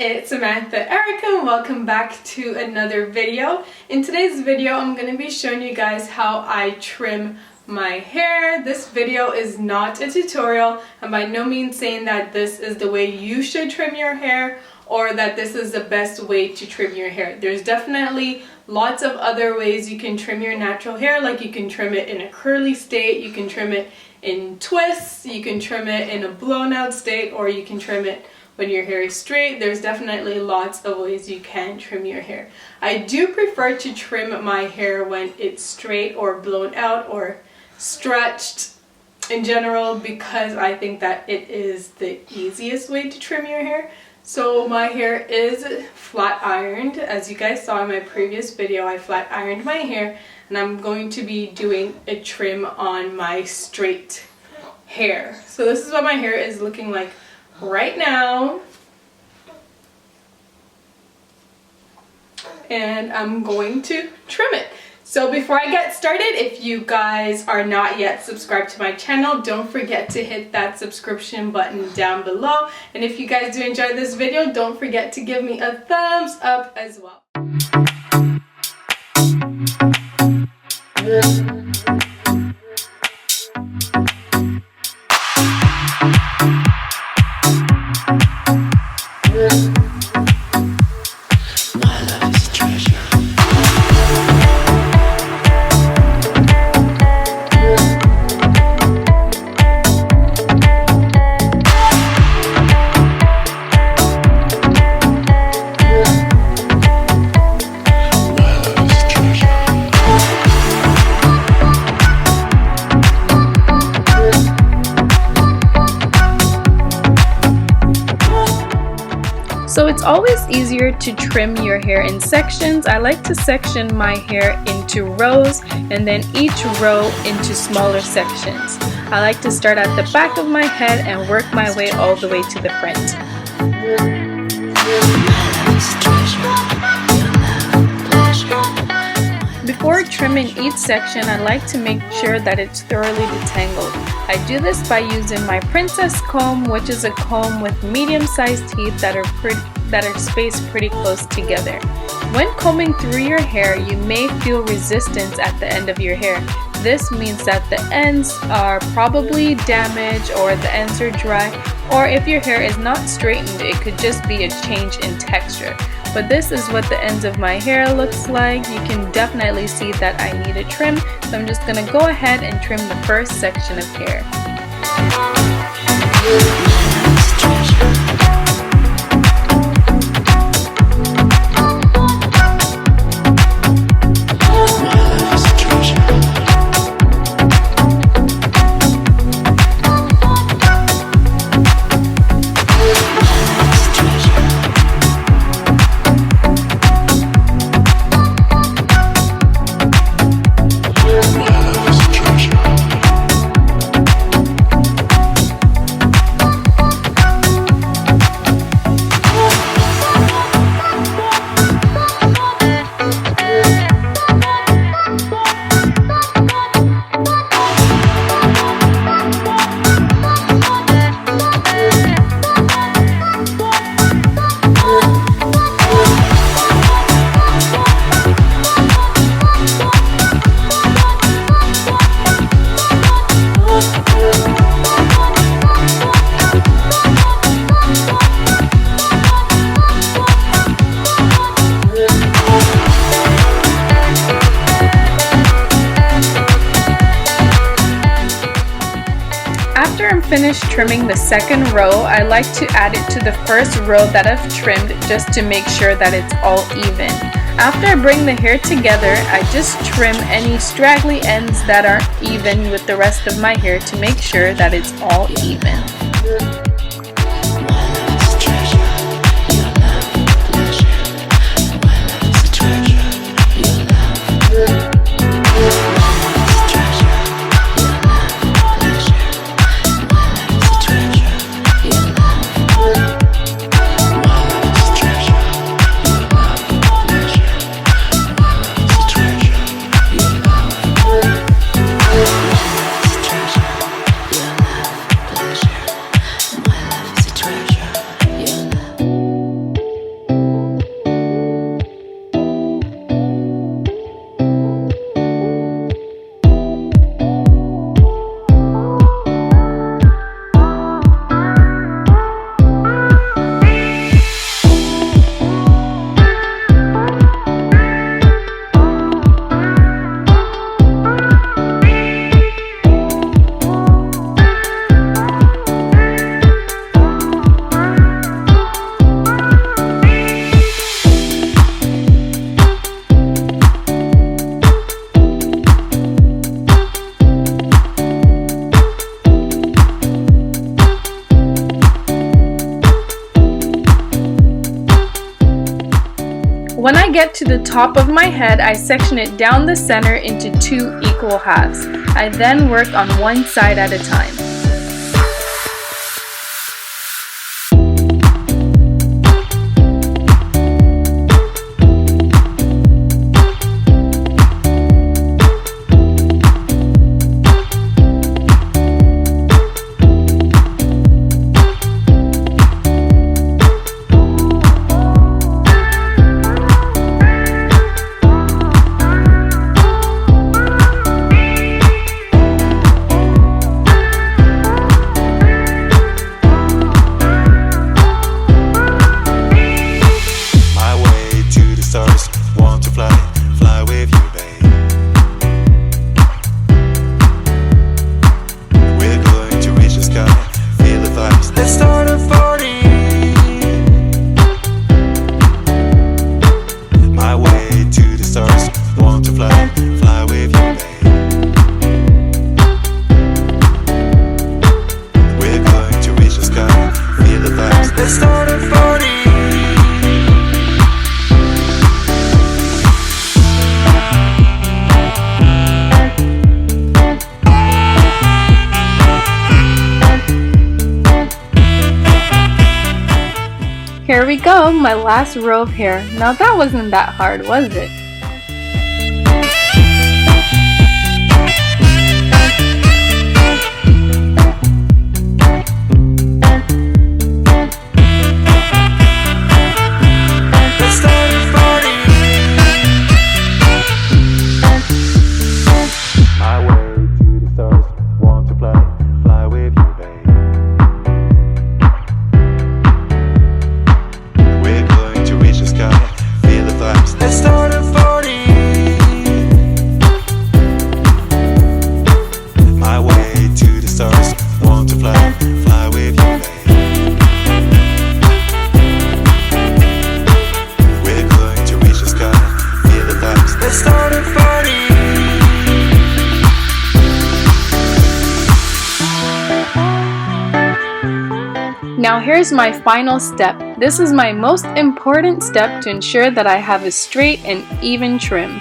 it's Samantha Erica and welcome back to another video. In today's video, I'm going to be showing you guys how I trim my hair. This video is not a tutorial. I'm by no means saying that this is the way you should trim your hair or that this is the best way to trim your hair. There's definitely lots of other ways you can trim your natural hair, like you can trim it in a curly state, you can trim it in twists, you can trim it in a blown out state, or you can trim it when your hair is straight. There's definitely lots of ways you can trim your hair. I do prefer to trim my hair when it's straight or blown out or stretched in general because I think that it is the easiest way to trim your hair. So my hair is flat ironed. As you guys saw in my previous video, I flat ironed my hair and I'm going to be doing a trim on my straight hair. So this is what my hair is looking like right now, and I'm going to trim it. So before I get started, if you guys are not yet subscribed to my channel, don't forget to hit that subscription button down below. And if you guys do enjoy this video, don't forget to give me a thumbs up as well. So it's always easier to trim your hair in sections. I like to section my hair into rows and then each row into smaller sections. I like to start at the back of my head and work my way all the way to the front. Before trimming each section, I like to make sure that it's thoroughly detangled. I do this by using my princess comb, which is a comb with medium-sized teeth that are spaced pretty close together. When combing through your hair, you may feel resistance at the end of your hair. This means that the ends are probably damaged or the ends are dry, or if your hair is not straightened, it could just be a change in texture. But this is what the ends of my hair looks like. You can definitely see that I need a trim, so I'm just gonna go ahead and trim the first section of hair. After I'm finished trimming the second row, I like to add it to the first row that I've trimmed just to make sure that it's all even. After I bring the hair together, I just trim any straggly ends that aren't even with the rest of my hair to make sure that it's all even. When I get to the top of my head, I section it down the center into 2 equal halves. I then work on one side at a time. Here we go, my last row of hair. Now that wasn't that hard, was it? Now here's my final step. This is my most important step to ensure that I have a straight and even trim.